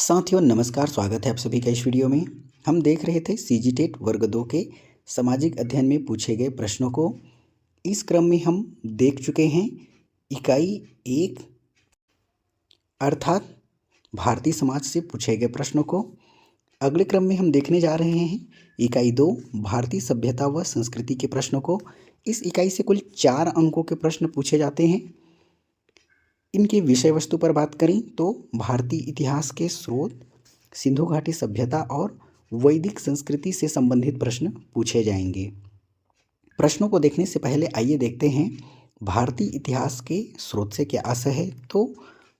साथियों नमस्कार, स्वागत है आप सभी का इस वीडियो में। हम देख रहे थे सीजीटेट वर्ग 2 के सामाजिक अध्ययन में पूछे गए प्रश्नों को। इस क्रम में हम देख चुके हैं इकाई 1 अर्थात भारतीय समाज से पूछे गए प्रश्नों को। अगले क्रम में हम देखने जा रहे हैं इकाई 2 भारतीय सभ्यता व संस्कृति के प्रश्नों को। इस इकाई से कुल 4 अंकों के प्रश्न पूछे जाते हैं। इनके विषय वस्तु पर बात करें तो भारतीय इतिहास के स्रोत, सिंधु घाटी सभ्यता और वैदिक संस्कृति से संबंधित प्रश्न पूछे जाएंगे। प्रश्नों को देखने से पहले आइए देखते हैं भारतीय इतिहास के स्रोत से क्या आशय है। तो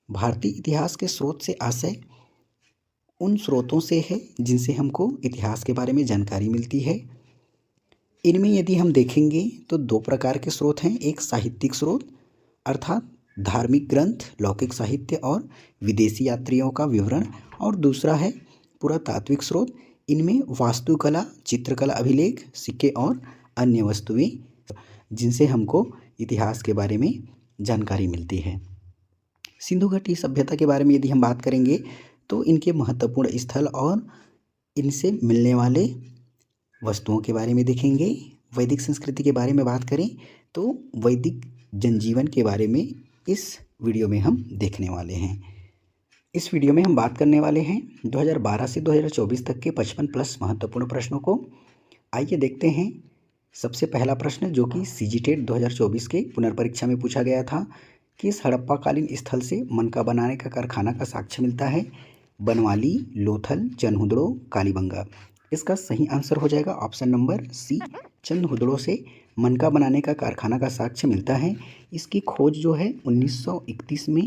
भारतीय इतिहास के स्रोत से आशय उन स्रोतों से है जिनसे हमको इतिहास के बारे में जानकारी मिलती है। इनमें यदि हम देखेंगे तो 2 प्रकार के स्रोत हैं। एक साहित्यिक स्रोत अर्थात धार्मिक ग्रंथ, लौकिक साहित्य और विदेशी यात्रियों का विवरण, और दूसरा है पुरातात्विक स्रोत। इनमें वास्तुकला, चित्रकला अभिलेख, सिक्के और अन्य वस्तुएं जिनसे हमको इतिहास के बारे में जानकारी मिलती है। सिंधु घाटी सभ्यता के बारे में यदि हम बात करेंगे तो इनके महत्वपूर्ण स्थल और इनसे मिलने वाले वस्तुओं के बारे में देखेंगे। वैदिक संस्कृति के बारे में बात करें तो वैदिक जनजीवन के बारे में इस वीडियो में हम देखने वाले हैं। इस वीडियो में हम बात करने वाले हैं 2012 से 2024 तक के 55+ महत्वपूर्ण प्रश्नों को। आइए देखते हैं सबसे पहला प्रश्न, जो कि सीजीटेट 2024 के पुनर्परीक्षा में पूछा गया था। किस हड़प्पाकालीन स्थल से मनका बनाने का कारखाना का साक्ष्य मिलता है? बनवाली, लोथल, चंदहुदड़ो, कालीबंगा। इसका सही आंसर हो जाएगा ऑप्शन नंबर सी, चंदहुदड़ो से मनका बनाने का कारखाना का साक्ष्य मिलता है। इसकी खोज जो है 1931 में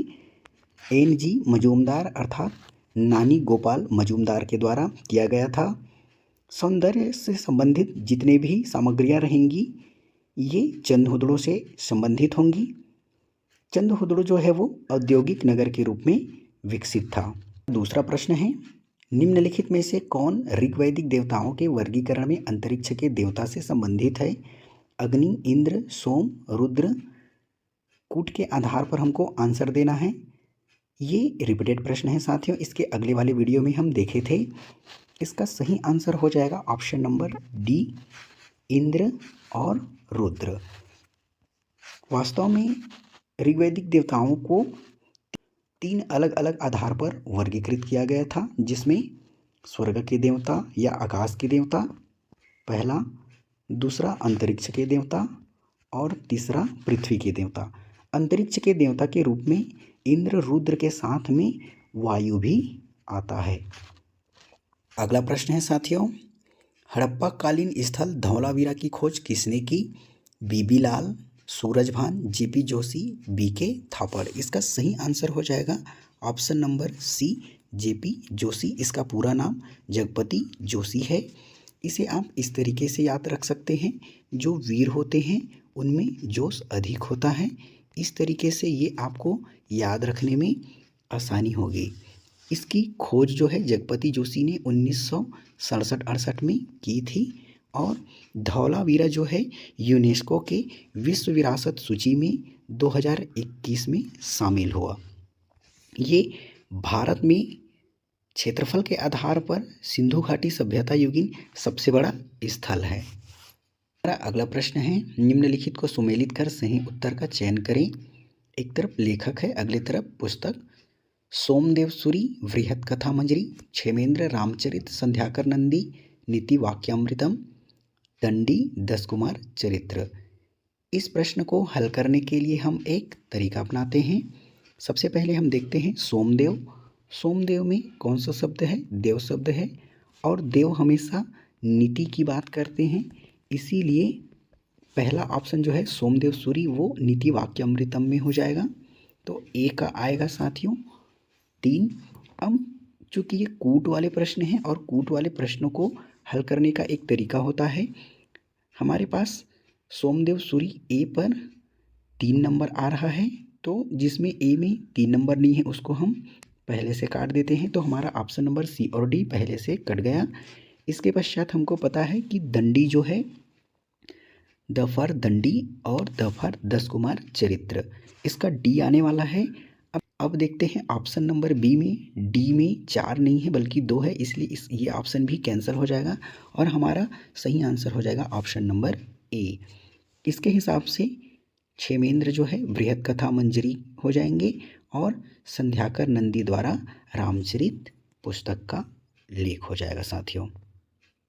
NG मजूमदार अर्थात नानी गोपाल मजूमदार के द्वारा किया गया था। सौंदर्य से संबंधित जितने भी सामग्रियां रहेंगी ये चंदहुदड़ो से संबंधित होंगी। चंदहुदड़ो जो है वो औद्योगिक नगर के रूप में विकसित था। दूसरा प्रश्न है, निम्नलिखित में से कौन ऋग्वैदिक देवताओं के वर्गीकरण में अंतरिक्ष के देवता से संबंधित है? अग्नि, इंद्र, सोम, रुद्र। कूट के आधार पर हमको आंसर देना है। ये रिपीटेड प्रश्न है साथियों, इसके अगले वाले वीडियो में हम देखे थे। इसका सही आंसर हो जाएगा ऑप्शन नंबर डी, इंद्र और रुद्र। वास्तव में ऋग्वैदिक देवताओं को 3 अलग अलग आधार पर वर्गीकृत किया गया था, जिसमें स्वर्ग के देवता या आकाश के देवता पहला, दूसरा अंतरिक्ष के देवता और तीसरा पृथ्वी के देवता। अंतरिक्ष के देवता के रूप में इंद्र, रुद्र के साथ में वायु भी आता है। अगला प्रश्न है साथियों, हड़प्पा कालीन स्थल धौलावीरा की खोज किसने की? B B Lal, Surajbhan, JP Joshi, BK Thapar. इसका सही आंसर हो जाएगा option number C, JP Joshi. इसका पूरा नाम जगपति जोशी है। इसे आप इस तरीके से याद रख सकते हैं, जो वीर होते हैं उनमें जोश अधिक होता है। इस तरीके से ये आपको याद रखने में आसानी होगी। इसकी खोज जो है जगपति जोशी ने 1967-68 में की थी और धौलावीरा जो है यूनेस्को के विश्व विरासत सूची में 2021 में शामिल हुआ। ये भारत में क्षेत्रफल के आधार पर सिंधु घाटी सभ्यता युगीन सबसे बड़ा स्थल है। हमारा अगला प्रश्न है, निम्नलिखित को सुमेलित कर सही उत्तर का चयन करें। एक तरफ लेखक है, अगली तरफ पुस्तक। सोमदेव सूरी, वृहत कथा मंजरी, क्षेमेंद्र रामचरित, संध्याकर नंदी, नीति वाक्यामृतम, दंडी, 10 कुमार चरित्र। इस प्रश्न को हल करने के लिए हम एक तरीका अपनाते हैं। सबसे पहले हम देखते हैं सोमदेव। सोमदेव में कौन सा शब्द है? देव शब्द है, और देव हमेशा नीति की बात करते हैं, इसीलिए पहला ऑप्शन जो है सोमदेव सूरी वो नीति वाक्यामृतम में हो जाएगा। तो ए का आएगा साथियों 3। अब चूँकि ये कूट वाले प्रश्न हैं और कूट वाले प्रश्नों को हल करने का एक तरीका होता है। हमारे पास सोमदेव सूरी ए पर 3 नंबर आ रहा है, तो जिसमें ए में 3 नंबर नहीं है उसको हम पहले से काट देते हैं। तो हमारा ऑप्शन नंबर सी और डी पहले से कट गया। इसके पश्चात हमको पता है कि दंडी जो है द फॉर दंडी और द फॉर 10 कुमार चरित्र, इसका डी आने वाला है। अब अब देखते हैं ऑप्शन नंबर बी में, डी में 4 नहीं है बल्कि 2 है, इसलिए ये ऑप्शन भी कैंसिल हो जाएगा और हमारा सही आंसर हो जाएगा ऑप्शन नंबर ए। इसके हिसाब से क्षेमेंद्र जो है बृहत कथा मंजरी हो जाएंगे और संध्याकर नंदी द्वारा रामचरित पुस्तक का लेख हो जाएगा साथियों।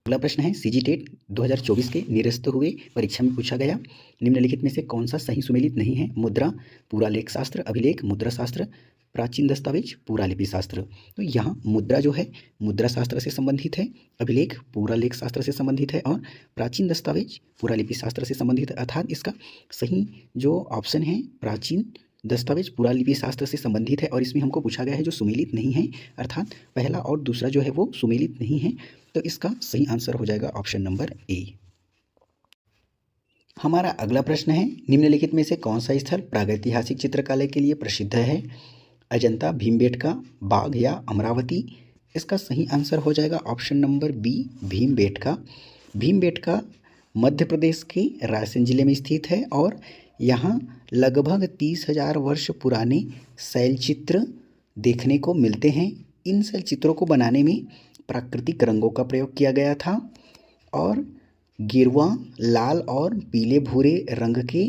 अगला प्रश्न है सीजी टेट 2024 के निरस्त हुए परीक्षा में पूछा गया निम्नलिखित में से कौन सा सही सुमेलित नहीं है? मुद्रा, पूरा लेख शास्त्र, अभिलेख, मुद्रा शास्त्र, प्राचीन दस्तावेज, पूरा लिपि शास्त्र। तो यहाँ मुद्रा जो है मुद्रा शास्त्र से संबंधित है, अभिलेख पूरा लेख शास्त्र से संबंधित है और प्राचीन दस्तावेज पूरा लिपि शास्त्र से संबंधित है। अर्थात इसका सही जो ऑप्शन है प्राचीन दस्तावेज पूरा लिपि शास्त्र से संबंधित है और इसमें हमको पूछा गया है जो सुमेलित नहीं है, अर्थात पहला और दूसरा जो है वो सुमेलित नहीं है, तो इसका सही आंसर हो जाएगा ऑप्शन नंबर ए। हमारा अगला प्रश्न है निम्नलिखित में से कौन सा स्थल प्रागैतिहासिक चित्रकला के लिए प्रसिद्ध है? अजंता, भीमबेटका, बाघ या अमरावती? इसका सही आंसर हो जाएगा option number B, Bhimbetka. Bhimbetka Madhya Pradesh के रायसेन जिले में स्थित है और यहाँ लगभग 30,000 वर्ष पुराने शैलचित्र देखने को मिलते हैं। इन शैलचित्रों को बनाने में प्राकृतिक रंगों का प्रयोग किया गया था और गेरुआ, लाल और पीले भूरे रंग के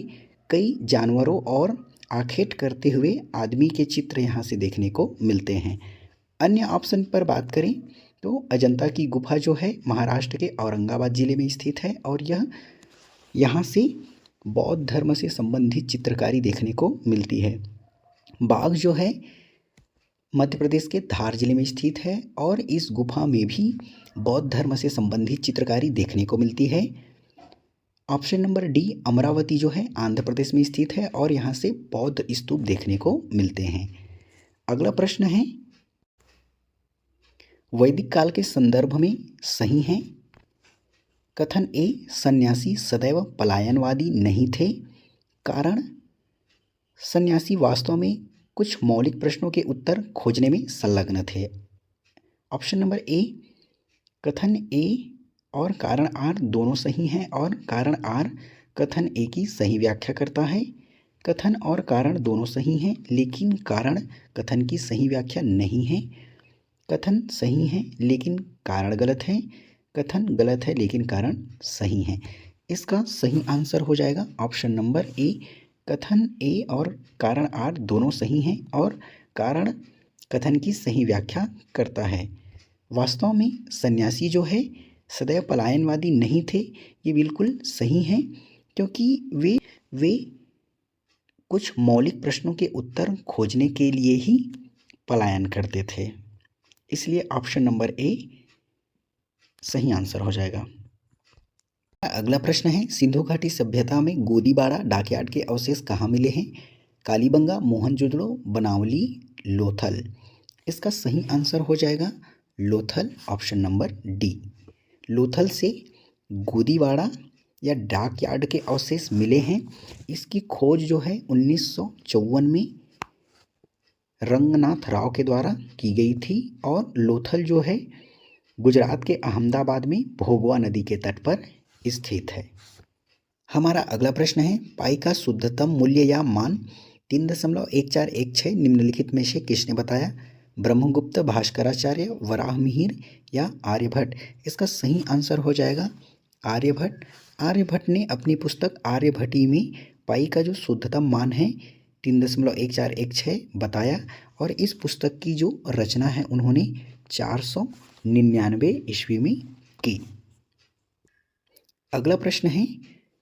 कई जानवरों और आखेट करते हुए आदमी के चित्र यहाँ से देखने को मिलते हैं। अन्य ऑप्शन पर बात करें तो अजंता की गुफा जो है महाराष्ट्र के औरंगाबाद जिले में स्थित है और यह यहाँ से बौद्ध धर्म से संबंधित चित्रकारी देखने को मिलती है। बाघ जो है मध्य प्रदेश के धार जिले में स्थित है और इस गुफा में भी बौद्ध धर्म से संबंधित चित्रकारी देखने को मिलती है। ऑप्शन नंबर डी, अमरावती जो है आंध्र प्रदेश में स्थित है और यहाँ से बौद्ध स्तूप देखने को मिलते हैं। अगला प्रश्न है वैदिक काल के संदर्भ में सही है? कथन ए, सन्यासी सदैव पलायनवादी नहीं थे। कारण, सन्यासी वास्तव में कुछ मौलिक प्रश्नों के उत्तर खोजने में संलग्न थे। ऑप्शन नंबर ए, कथन ए और कारण आर दोनों सही हैं और कारण आर कथन ए की सही व्याख्या करता है। कथन और कारण दोनों सही हैं लेकिन कारण कथन की सही व्याख्या नहीं है। कथन सही है लेकिन कारण गलत है। कथन गलत है लेकिन कारण सही है। इसका सही आंसर हो जाएगा ऑप्शन नंबर ए, कथन ए और कारण आर दोनों सही हैं और कारण कथन की सही व्याख्या करता है। वास्तव में सन्यासी जो है सदैव पलायनवादी नहीं थे, ये बिल्कुल सही है क्योंकि वे कुछ मौलिक प्रश्नों के उत्तर खोजने के लिए ही पलायन करते थे, इसलिए ऑप्शन नंबर ए सही आंसर हो जाएगा। अगला प्रश्न है सिंधु घाटी सभ्यता में गोदीबाड़ा डॉकयार्ड के अवशेष कहाँ मिले हैं? कालीबंगा, मोहनजोदड़ो, बनावली, लोथल। इसका सही आंसर हो जाएगा Lothal, option number D. Lothal से गोदीबाड़ा या डॉकयार्ड के अवशेष मिले हैं। इसकी खोज जो है 1954 में रंगनाथ राव के द्वारा की गई थी और लोथल जो है गुजरात के अहमदाबाद में भोगवा नदी के तट पर स्थित है। हमारा अगला प्रश्न है पाई का शुद्धतम मूल्य या मान 3.1416 निम्नलिखित में से किसने बताया? ब्रह्मगुप्त, भास्कराचार्य, वराहमिहिर या आर्यभट्ट? इसका सही आंसर हो जाएगा आर्यभट्ट। आर्यभट्ट ने अपनी पुस्तक आर्यभट्टी में पाई का जो शुद्धतम मान है 3.1416 बताया और इस पुस्तक की जो रचना है उन्होंने 499 ईस्वी में की। अगला प्रश्न है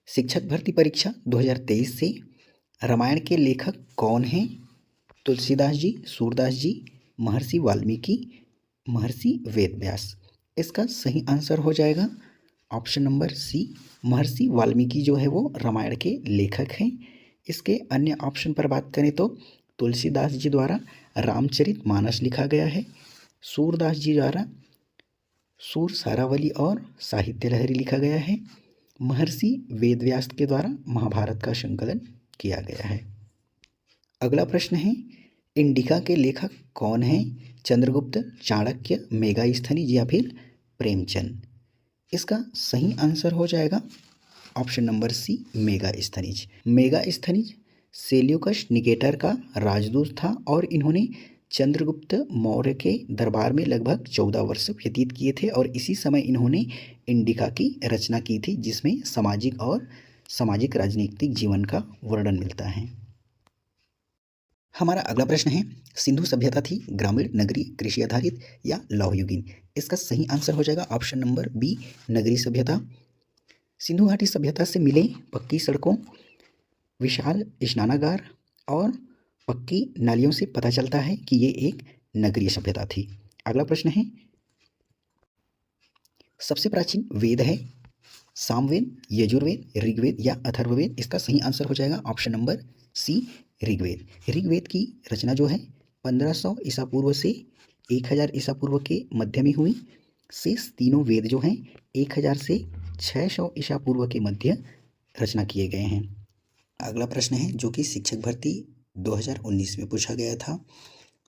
शिक्षक भर्ती परीक्षा 2023 से रामायण के लेखक कौन हैं? तुलसीदास जी, सूरदास जी, महर्षि वाल्मीकि, महर्षि वेदव्यास। इसका सही आंसर हो जाएगा ऑप्शन नंबर सी, महर्षि वाल्मीकि जो है वो रामायण के लेखक हैं। इसके अन्य ऑप्शन पर बात करें तो तुलसीदास जी द्वारा रामचरितमानस लिखा गया है, सूरदास जी द्वारा सूर सारावली और साहित्य लहरी लिखा गया है, महर्षि वेदव्यास के द्वारा महाभारत का संकलन किया गया है। अगला प्रश्न है इंडिका के लेखक कौन हैं? चंद्रगुप्त, चाणक्य, मेगास्थनीज या फिर प्रेमचंद? इसका सही आंसर हो जाएगा option number C, Megasthenes. Megasthenes Seleucus Nicator का राजदूत था और इन्होंने चंद्रगुप्त मौर्य के दरबार में लगभग 14 वर्ष व्यतीत किए थे और इसी समय इन्होंने इंडिका की रचना की थी, जिसमें सामाजिक राजनीतिक जीवन का वर्णन मिलता है। हमारा अगला प्रश्न है, सिंधु सभ्यता थी ग्रामीण, नगरीय, कृषि आधारित या लौहयुगीन? इसका सही आंसर हो जाएगा ऑप्शन नंबर बी, नगरीय सभ्यता। सिंधु घाटी सभ्यता से मिले पक्की सड़कों, विशाल स्नानागार और पक्की नालियों से पता चलता है कि ये एक नगरीय सभ्यता थी। अगला प्रश्न है, सबसे प्राचीन वेद है सामवेद, यजुर्वेद, ऋग्वेद या अथर्ववेद? इसका सही आंसर हो जाएगा option number C, Rigveda. Rigveda की रचना जो है 1500 ईसा पूर्व से 1000 ईसा पूर्व के मध्य में हुई। शेष तीनों वेद जो हैं 1000 से 600 ईसा पूर्व के मध्य रचना किए गए हैं। अगला प्रश्न है जो कि शिक्षक भर्ती 2019 में पूछा गया था।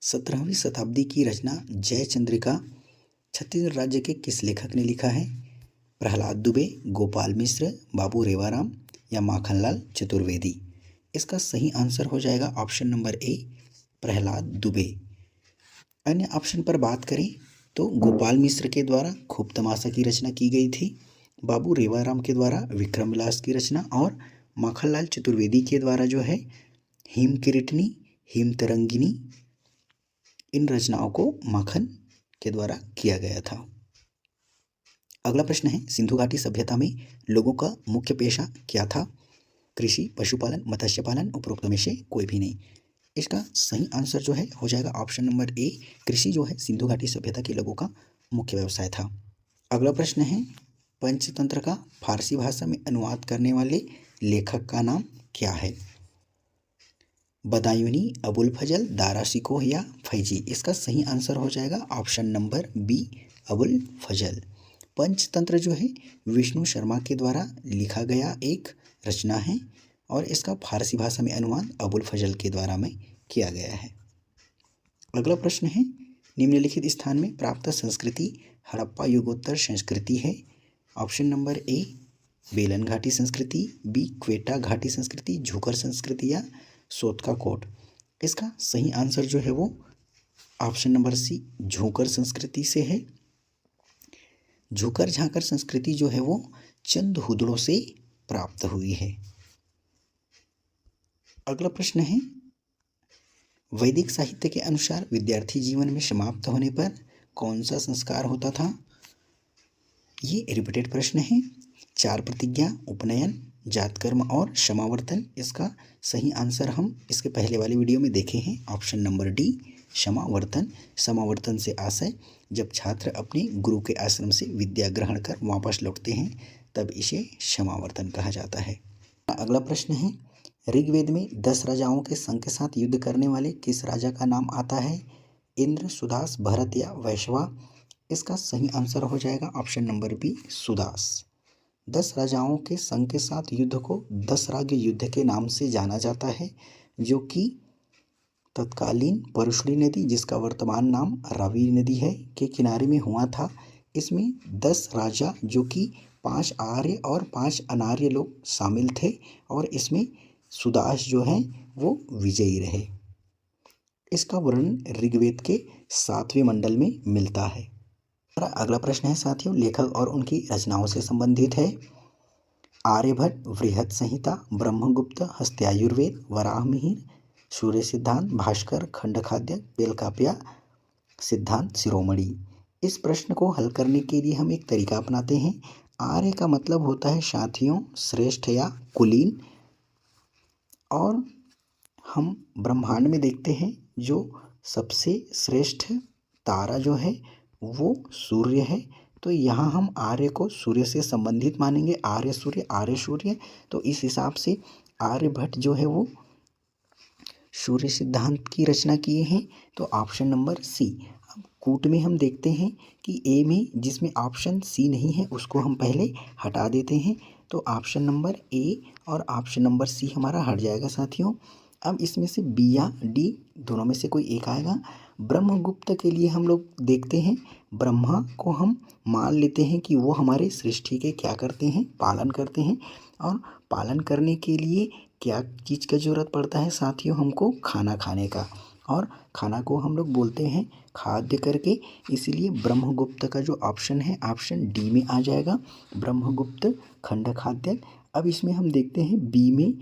17वीं शताब्दी की रचना जयचंद्रिका छत्तीसगढ़ राज्य के किस लेखक ने लिखा है? प्रहलाद दुबे, गोपाल मिश्र, बाबू रेवाराम या माखनलाल चतुर्वेदी? इसका सही आंसर हो जाएगा option number A, Prahlad Dubey. अन्य ऑप्शन पर बात करें तो गोपाल मिश्र के द्वारा खूब तमाशा की रचना की गई थी, बाबू रेवाराम के द्वारा विक्रम विलास की रचना और माखनलाल चतुर्वेदी के द्वारा जो है हिम किरीटनी, हिम तरंगिनी, इन रचनाओं को माखन के द्वारा किया गया था। अगला प्रश्न है, सिंधु घाटी सभ्यता में लोगों का मुख्य पेशा क्या था? कृषि, पशुपालन, मत्स्य पालन, उपरोक्त में से कोई भी नहीं। इसका सही आंसर जो है हो जाएगा ऑप्शन नंबर ए, कृषि जो है सिंधु घाटी सभ्यता के लोगों का मुख्य व्यवसाय था। अगला प्रश्न है, पंचतंत्र का फारसी भाषा में अनुवाद करने वाले लेखक का नाम क्या है? बदायूनी, अबुल फजल, दारा शिकोह या फैजी? इसका सही आंसर हो जाएगा ऑप्शन नंबर बी, अबुल फजल। पंचतंत्र जो है विष्णु शर्मा के द्वारा लिखा गया एक रचना है और इसका फारसी भाषा में अनुवाद अबुल फजल के द्वारा में किया गया है। अगला प्रश्न है, निम्नलिखित स्थान में प्राप्त संस्कृति हड़प्पा युगोत्तर संस्कृति है? ऑप्शन नंबर ए, बेलन घाटी संस्कृति, बी, क्वेटा घाटी संस्कृति, झूकर संस्कृति या सोतका कोट? इसका सही आंसर जो है वो ऑप्शन नंबर सी, झूकर संस्कृति से है। झूकर झांकर संस्कृति जो है वो चंद हुदड़ों से प्राप्त हुई है। अगला प्रश्न है, वैदिक साहित्य के अनुसार विद्यार्थी जीवन में समाप्त होने पर कौन सा संस्कार होता था? ये रिपीटेड प्रश्न है। 4 प्रतिज्ञा, उपनयन, जातकर्म और समावर्तन? इसका सही आंसर हम इसके पहले वाली वीडियो में देखे हैं, ऑप्शन नंबर डी, समावर्तन। समावर्तन से आशय जब छात्र अपने गुरु के आश्रम से विद्या ग्रहण कर वापस लौटते हैं तब इसे समावर्तन कहा जाता है। अगला प्रश्न है, ऋग्वेद में 10 राजाओं के संघ के साथ युद्ध करने वाले किस राजा का नाम आता है? इंद्र, सुदास, भरत या वैश्वा? इसका सही आंसर हो जाएगा ऑप्शन नंबर बी, सुदास। 10 राजाओं के संघ के साथ युद्ध को 10 राग युद्ध के नाम से जाना जाता है, जो कि तत्कालीन परशुड़ी नदी, जिसका वर्तमान नाम रावी नदी है, के किनारे में हुआ था। इसमें 10 राजा जो कि 5 आर्य और 5 अनार्य लोग शामिल थे और इसमें सुदास जो हैं वो विजयी रहे। इसका वर्णन ऋग्वेद के 7वें मंडल में मिलता है। अगला प्रश्न है साथियों, लेखक और उनकी रचनाओं से संबंधित है। आर्यभट्ट, बृहत संहिता, ब्रह्मगुप्त, हस्त्यायुर्वेद, वराहमिहिर, सूर्य सिद्धांत, भास्कर, खंडखाद्य, बेलकाप्या, सिद्धांत शिरोमणि? इस प्रश्न को हल करने के लिए हम एक तरीका अपनाते हैं। आर्य का मतलब होता है साथियों श्रेष्ठ या कुलीन, और हम ब्रह्मांड में देखते हैं जो सबसे श्रेष्ठ तारा जो है वो सूर्य है, तो यहाँ हम आर्य को सूर्य से संबंधित मानेंगे, आर्य सूर्य, आर्य सूर्य। तो इस हिसाब से आर्यभट्ट जो है वो सूर्य सिद्धांत की रचना किए हैं, तो ऑप्शन नंबर सी। अब कूट में हम देखते हैं कि ए में जिसमें ऑप्शन सी नहीं है उसको हम पहले हटा देते हैं, तो ऑप्शन नंबर ए और ऑप्शन नंबर सी हमारा हट जाएगा साथियों। अब इसमें से बी या डी दोनों में से कोई एक आएगा। ब्रह्मगुप्त के लिए हम लोग देखते हैं, ब्रह्मा को हम मान लेते हैं कि वो हमारे सृष्टि के क्या करते हैं, पालन करते हैं, और पालन करने के लिए क्या चीज़ का ज़रूरत पड़ता है साथियों? हमको खाना खाने का, और खाना को हम लोग बोलते हैं खाद्य करके। इसलिए ब्रह्मगुप्त का जो ऑप्शन है, ऑप्शन डी में आ जाएगा, ब्रह्मगुप्त खंड खाद्य। अब इसमें हम देखते हैं बी में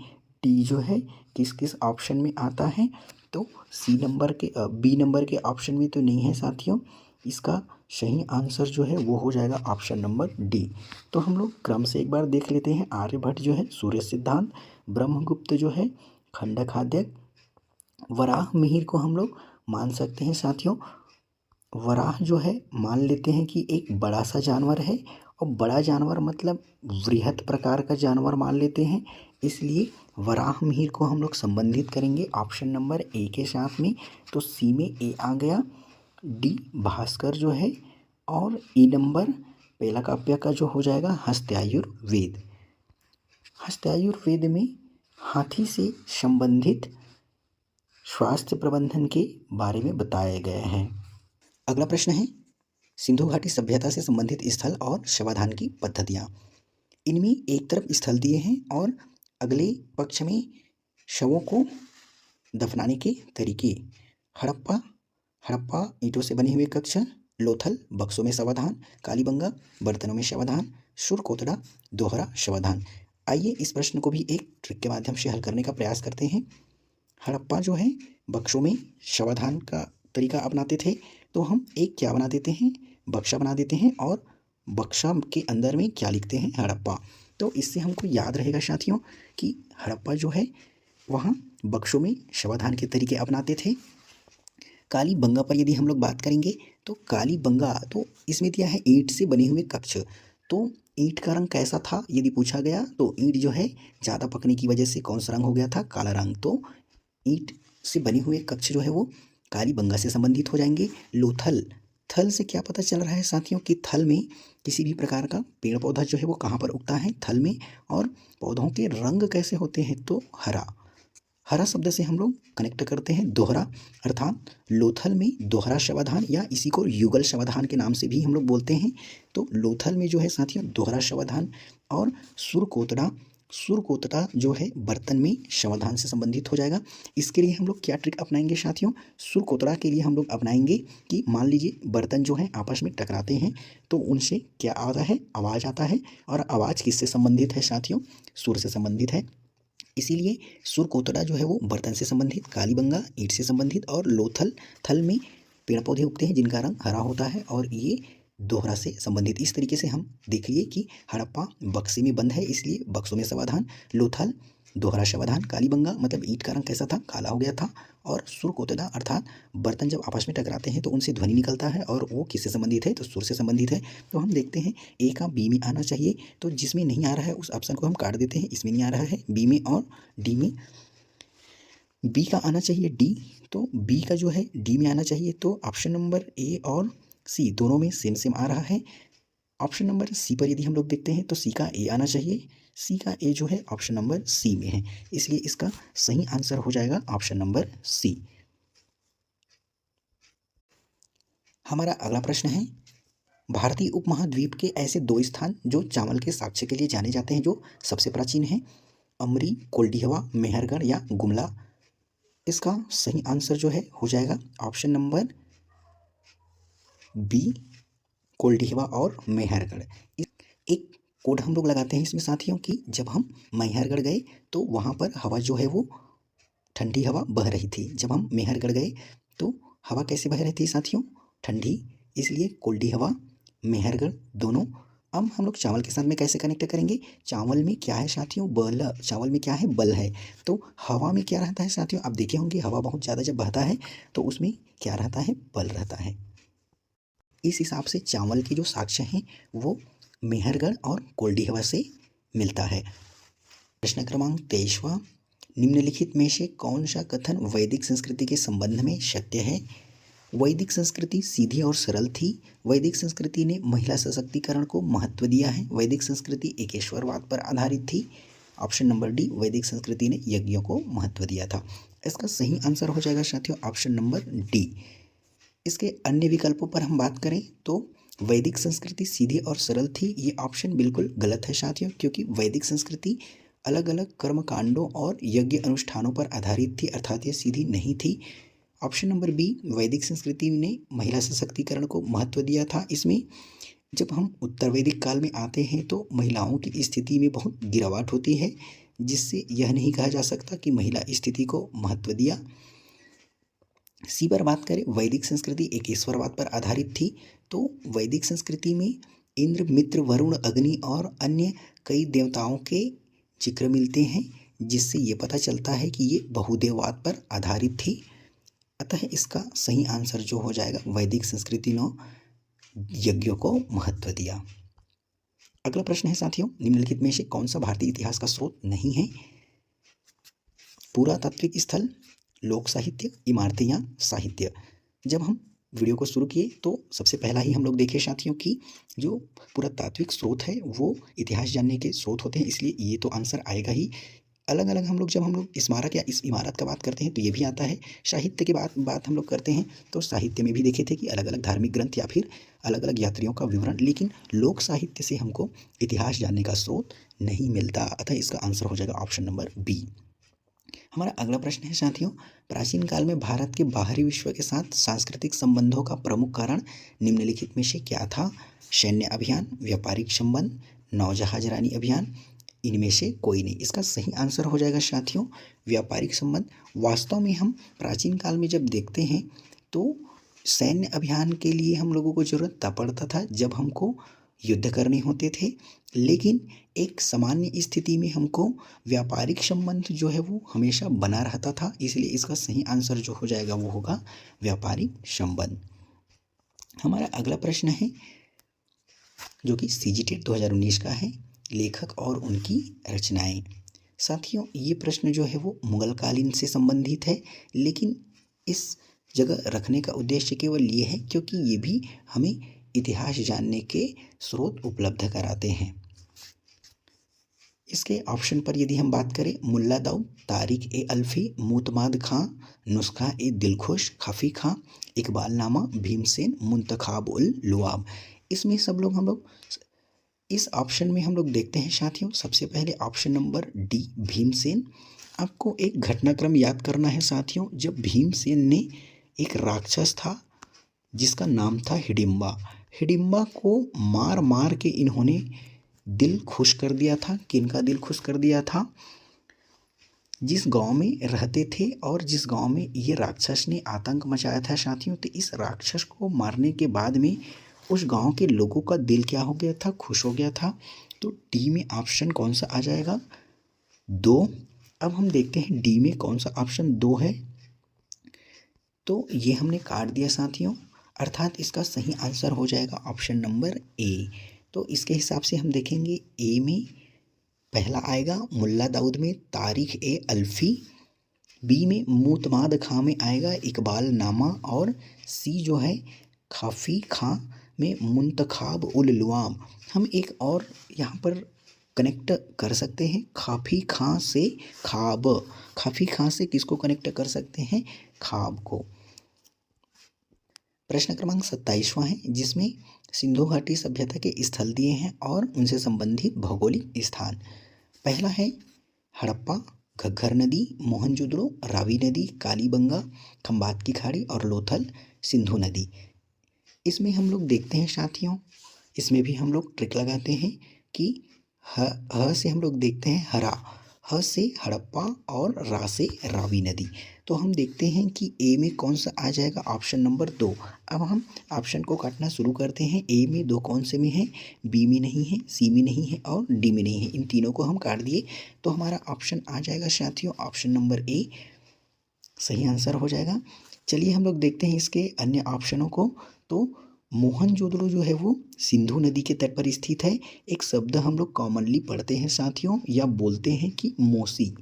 टी जो है किस किस ऑप्शन में आता है। तो सी नंबर के बी नंबर के ऑप्शन में तो नहीं है साथियों। इसका सही आंसर जो है वो हो जाएगा ऑप्शन नंबर डी। तो हम लोग क्रम से एक बार देख लेते हैं। आर्यभट्ट जो है सूर्य सिद्धांत, ब्रह्मगुप्त जो है खंड खाद्य, वराह मिहिर को हम लोग मान सकते हैं साथियों। वराह जो है मान लेते हैं कि एक बड़ा सा जानवर है, और बड़ा जानवर मतलब वृहत प्रकार का जानवर मान लेते हैं। इसलिए वराह मिहिर को हम लोग संबंधित करेंगे ऑप्शन नंबर ए के साथ में। तो सी में ए आ गया, डी भास्कर जो है, और ई नंबर पहला काव्य का जो हो जाएगा हस्त्यायुर्वेद। हस्त्यायुर्वेद में हाथी से संबंधित स्वास्थ्य प्रबंधन के बारे में बताए गए हैं। अगला प्रश्न है, सिंधु घाटी सभ्यता से संबंधित स्थल और शवाधान की पद्धतियाँ। इनमें एक तरफ स्थल दिए हैं और अगले पक्ष में शवों को दफनाने के तरीके। हड़प्पा ईंटों से बने हुए कक्ष, लोथल बक्सों में शवाधान, कालीबंगा बर्तनों में शवाधान, सुरकोतड़ा दोहरा शवाधान। आइए इस प्रश्न को भी एक ट्रिक के माध्यम से हल करने का प्रयास करते हैं। हड़प्पा जो है बक्सों में शवाधान का तरीका अपनाते थे, तो हम एक क्या बना देते हैं, बक्सा बना देते हैं, और बक्सा के अंदर में क्या लिखते हैं, हड़प्पा। तो इससे हमको याद रहेगा साथियों कि हड़प्पा जो है वहाँ बक्सों में शवाधान के तरीके अपनाते थे। कालीबंगा पर यदि हम लोग बात करेंगे तो कालीबंगा तो इसमें दिया है ईंट से बने हुए कक्ष। तो ईंट का रंग कैसा था यदि पूछा गया, तो ईंट जो है ज़्यादा पकने की वजह से कौन सा रंग हो गया था, काला रंग। तो ईंट से बने हुए कक्ष जो है वो कालीबंगा से संबंधित हो जाएंगे। लोथल, थल से क्या पता चल रहा है साथियों कि थल में किसी भी प्रकार का पेड़ पौधा जो है वो कहाँ पर उगता है, थल में। और पौधों के रंग कैसे होते हैं, तो हरा। हरा शब्द से हम लोग कनेक्ट करते हैं दोहरा, अर्थात लोथल में दोहरा शवाधान, या इसी को युगल शवाधान के नाम से भी हम लोग बोलते हैं। तो लोथल में जो है साथियों दोहरा शवाधान। और सुरकोतड़ा जो है बर्तन में शवाधान से संबंधित हो जाएगा। इसके लिए हम लोग क्या ट्रिक अपनाएंगे साथियों, सुरकोतड़ा के लिए हम लोग अपनाएंगे कि मान लीजिए बर्तन जो है आपस में टकराते हैं, तो उनसे क्या आता है, आवाज़ आता है। और आवाज़ किससे संबंधित है साथियों, सुर से संबंधित है। इसीलिए सुरकोतड़ा जो है वो बर्तन से संबंधित, कालीबंगा ईंट से संबंधित, और लोथल थल में पेड़ पौधे उगते हैं जिनका रंग हरा होता है, और ये दोहरा से संबंधित। इस तरीके से हम देख लिए कि हड़प्पा बक्से में बंद है इसलिए बक्सों में शवाधान, लोथल दोहरा शवाधान, कालीबंगा मतलब ईंट का रंग कैसा था, काला हो गया था, और सुरकोतड़ा अर्थात बर्तन जब आपस में टकराते हैं तो उनसे ध्वनि निकलता है, और वो किससे संबंधित है, तो सुर से संबंधित है। तो हम देखते हैं ए का बी में आना चाहिए, तो जिसमें नहीं आ रहा है उस ऑप्शन को हम काट देते हैं। इसमें नहीं आ रहा है, बी में और डी में। बी का आना चाहिए डी, तो बी का जो है डी में आना चाहिए। तो ऑप्शन नंबर ए और सी दोनों में सेम सेम आ रहा है। ऑप्शन नंबर सी पर यदि हम लोग देखते हैं तो सी का ए आना चाहिए, सी का ए जो है ऑप्शन नंबर सी में है, इसलिए इसका सही आंसर हो जाएगा ऑप्शन नंबर सी। हमारा अगला प्रश्न है, भारतीय उपमहाद्वीप के ऐसे दो स्थान जो चावल के साक्ष्य के लिए जाने जाते हैं जो सबसे प्राचीन हैं, अमरी कोल्डिहवा मेहरगढ़ या गुमला। इसका सही आंसर जो है हो जाएगा ऑप्शन नंबर बी, कोल्डिहवा और मेहरगढ़। एक कोड हम लोग लगाते हैं इसमें साथियों कि जब हम मैहरगढ़ गए तो वहाँ पर हवा जो है वो ठंडी हवा बह रही थी। जब हम मेहरगढ़ गए तो हवा कैसे बह रही थी साथियों, ठंडी, इसलिए कोल्डिहवा मेहरगढ़ दोनों। अब हम लोग चावल के साथ में कैसे कनेक्ट करेंगे, चावल में क्या है साथियों, बल, चावल में क्या है, बल है। तो हवा में क्या रहता है साथियों, आप देखे होंगे हवा बहुत ज़्यादा जब बहता है तो उसमें क्या रहता है, बल रहता है। इस हिसाब से चावल के जो साक्ष्य हैं वो मेहरगढ़ और कोल्डिहवा से मिलता है। प्रश्न क्रमांक 23वां, निम्नलिखित में से कौन सा कथन वैदिक संस्कृति के संबंध में सत्य है। वैदिक संस्कृति सीधी और सरल थी। वैदिक संस्कृति ने महिला सशक्तिकरण को महत्व दिया है। वैदिक संस्कृति एकेश्वरवाद पर आधारित थी। ऑप्शन नंबर डी, वैदिक संस्कृति ने यज्ञों को महत्व दिया था। इसका सही आंसर हो जाएगा साथियों ऑप्शन नंबर डी। इसके अन्य विकल्पों पर हम बात करें तो वैदिक संस्कृति सीधी और सरल थी, ये ऑप्शन बिल्कुल गलत है साथियों, क्योंकि वैदिक संस्कृति अलग अलग कर्म कांडों और यज्ञ अनुष्ठानों पर आधारित थी, अर्थात ये सीधी नहीं थी। ऑप्शन नंबर बी, वैदिक संस्कृति ने महिला सशक्तिकरण को महत्व दिया था। इसमें जब हम उत्तर वैदिक काल में आते हैं तो महिलाओं की स्थिति में बहुत गिरावट होती है, जिससे यह नहीं कहा जा सकता कि महिला स्थिति को महत्व दिया। सी पर बात करें, वैदिक संस्कृति एक ईश्वरवाद पर आधारित थी। तो वैदिक संस्कृति में इंद्र, मित्र, वरुण, अग्नि और अन्य कई देवताओं के जिक्र मिलते हैं, जिससे ये पता चलता है कि ये बहुदेववाद पर आधारित थी। अतः इसका सही आंसर जो हो जाएगा, वैदिक संस्कृति ने यज्ञों को महत्व दिया। अगला प्रश्न है साथियों, निम्नलिखित में से कौन सा भारतीय इतिहास का स्रोत नहीं है? पुरातात्विक स्थल, लोक साहित्य, इमारतें या साहित्य। जब हम वीडियो को शुरू किए तो सबसे पहला ही हम लोग देखे साथियों कि जो पुरातात्विक स्रोत है वो इतिहास जानने के स्रोत होते हैं, इसलिए ये तो आंसर आएगा ही। अलग अलग हम लोग जब हम लोग स्मारक या इस इमारत का बात करते हैं तो ये भी आता है। साहित्य की बात हम लोग करते हैं तो साहित्य में भी देखे थे कि अलग अलग धार्मिक ग्रंथ या फिर अलग अलग यात्रियों का विवरण, लेकिन लोक साहित्य से हमको इतिहास जानने का स्रोत नहीं मिलता। अतः इसका आंसर हो जाएगा ऑप्शन नंबर बी। हमारा अगला प्रश्न है साथियों, प्राचीन काल में भारत के बाहरी विश्व के साथ सांस्कृतिक संबंधों का प्रमुख कारण निम्नलिखित में से क्या था? सैन्य अभियान, व्यापारिक संबंध, नौजहाजरानी अभियान, इनमें से कोई नहीं। इसका सही आंसर हो जाएगा साथियों व्यापारिक संबंध। वास्तव में हम प्राचीन काल में जब देखते हैं तो सैन्य अभियान के लिए हम लोगों को जरूरत तब पड़ता था जब हमको युद्ध करने होते थे, लेकिन एक सामान्य स्थिति में हमको व्यापारिक संबंध जो है वो हमेशा बना रहता था, इसलिए इसका सही आंसर जो हो जाएगा वो होगा व्यापारिक संबंध। हमारा अगला प्रश्न है जो कि CGTET 2019 का है, लेखक और उनकी रचनाएं। साथियों ये प्रश्न जो है वो मुगल कालीन से संबंधित है, लेकिन इस जगह रखने का उद्देश्य केवल ये है क्योंकि ये भी हमें इतिहास जानने के स्रोत उपलब्ध कराते हैं। इसके ऑप्शन पर यदि हम बात करें, मुल्ला दाऊद, तारिक ए अल्फी, मुतमाद खां, नुस्खा ए दिलखुश, खफी खां, इकबालनामा, भीमसेन, मुंतखाब उल लुआब। इसमें सब लोग हम लोग इस ऑप्शन में हम लोग देखते हैं साथियों, सबसे पहले ऑप्शन नंबर डी भीमसेन। आपको एक घटनाक्रम याद करना है साथियों, जब भीमसेन ने एक राक्षस था जिसका नाम था हिडिंबा, हिडिंबा को मार मार के इन्होंने दिल खुश कर दिया था। किनका दिल खुश कर दिया था? जिस गांव में रहते थे और जिस गांव में ये राक्षस ने आतंक मचाया था साथियों, तो इस राक्षस को मारने के बाद में उस गांव के लोगों का दिल क्या हो गया था? खुश हो गया था। तो डी में ऑप्शन कौन सा आ जाएगा? 2। अब हम देखते हैं डी में कौन सा ऑप्शन 2 है, तो ये हमने काट दिया साथियों, अर्थात इसका सही आंसर हो जाएगा ऑप्शन नंबर ए। तो इसके हिसाब से हम देखेंगे ए में पहला आएगा मुल्ला दाऊद में तारिख ए अल्फी, बी में मुतमाद खां में आएगा इकबाल नामा, और सी जो है खाफी खां में मुंतखाब उल लुआम। हम एक और यहाँ पर कनेक्ट कर सकते हैं खाफी खां से खाब, खाफी खां से किसको कनेक्ट कर सकते हैं? खाब को। प्रश्न क्रमांक 27वां है जिसमें सिंधु घाटी सभ्यता के स्थल दिए हैं और उनसे संबंधित भौगोलिक स्थान। पहला है हड़प्पा, घग्गर नदी, मोहनजोदड़ो, रावी नदी, कालीबंगा, खंबात की खाड़ी और लोथल सिंधु नदी। इसमें हम लोग देखते हैं साथियों, इसमें भी हम लोग ट्रिक लगाते हैं कि ह से हम लोग देखते हैं हरा, ह से हड़प्पा और रा से रावी नदी। तो हम देखते हैं कि ए में कौन सा आ जाएगा? Option number 2। अब हम ऑप्शन को काटना शुरू करते हैं। ए में 2 कौन से में है? बी में नहीं है, सी में नहीं है और डी में नहीं है। इन तीनों को हम काट दिए तो हमारा ऑप्शन आ जाएगा साथियों ऑप्शन नंबर ए, सही आंसर हो जाएगा। चलिए हम लोग देखते हैं इसके अन्य ऑप्शनों को। तो मोहनजोदड़ो जो है वो सिंधु नदी के तट पर स्थित है। एक शब्द हम लोग कॉमनली पढ़ते हैं साथियों या बोलते हैं कि मोसी,